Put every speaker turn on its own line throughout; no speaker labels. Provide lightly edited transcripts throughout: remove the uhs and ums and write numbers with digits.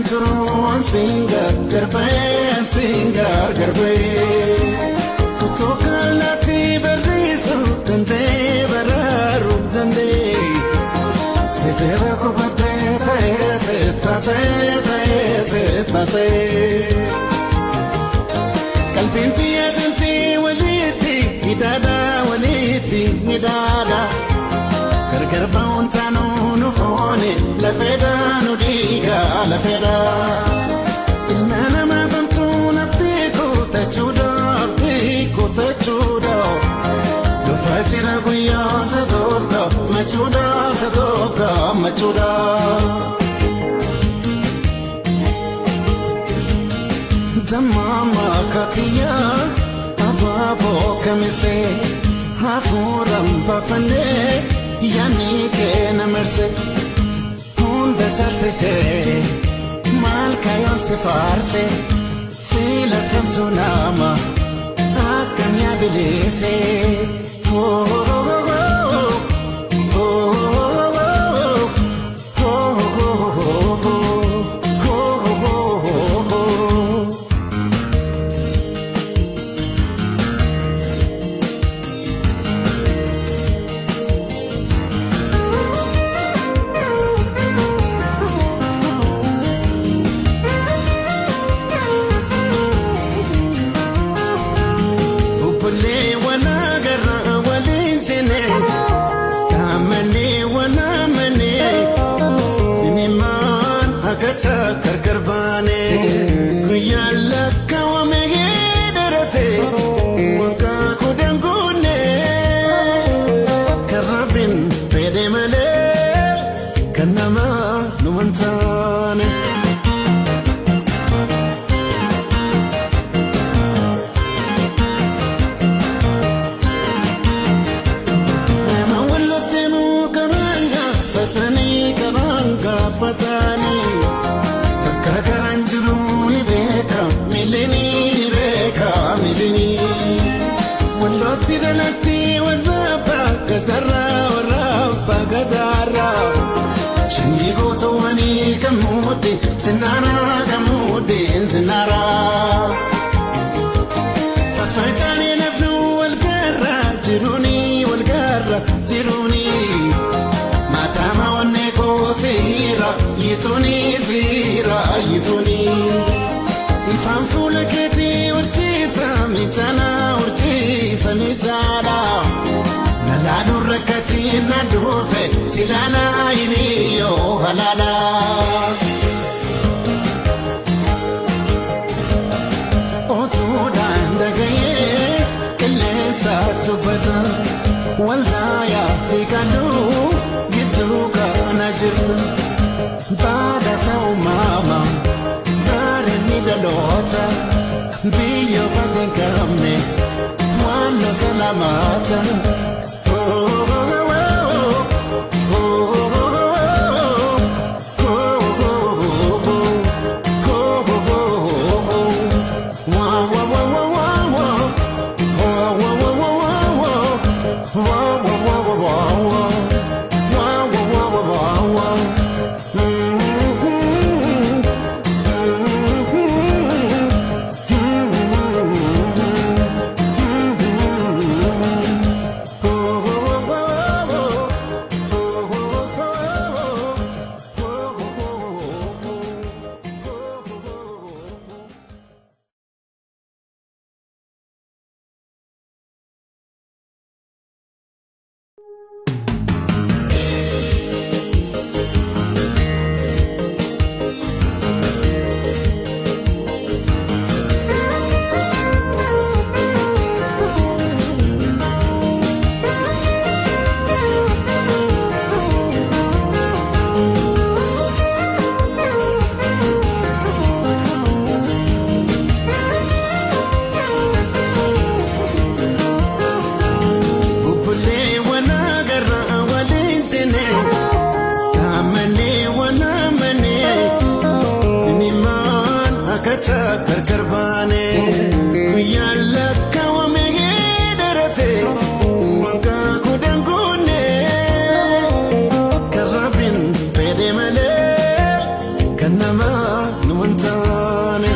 turuun singar garbee Kutokalati barisu dandee bararu dandee Sefera kubate tase Kalbinti adinti waliti hidada Gargar bauntanu nufone la feda nudiga la feda Ilmana ma bantu naftiku tachuda tachuda Dufachira guya zadoka machuda Zamama katiya ababo kamise hafuram bafane yani ke namerse hunda charse mal kayon se farse fila tamtunama akam ya bilese Karkarbane kuyalla kawame derate waka kudangune karabin pedemale kanama numantane mawallotenu karanga fatani Kakaranjuruni beka milini Walloti dalati warraba gadara Shingi goto wani kamudi zinara Fafatani nafnu walgarra jiruni Matama wanne ko zira yituni Ifan fula keti urchisa mitala Naladu rakati nadufe silala iniyo halala Otuda ndagaye kilesa tubada Walzaya fikadu gituka najirna Bada sao mama Dare ni dalota Biyo paten kamne Wano salamata nuntane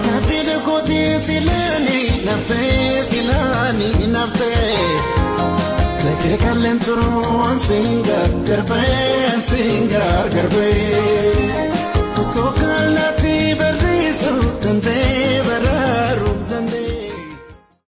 Kafide koti silani nafte silani nafte Teke kalen turon singar garbe Tokalati berrisu tante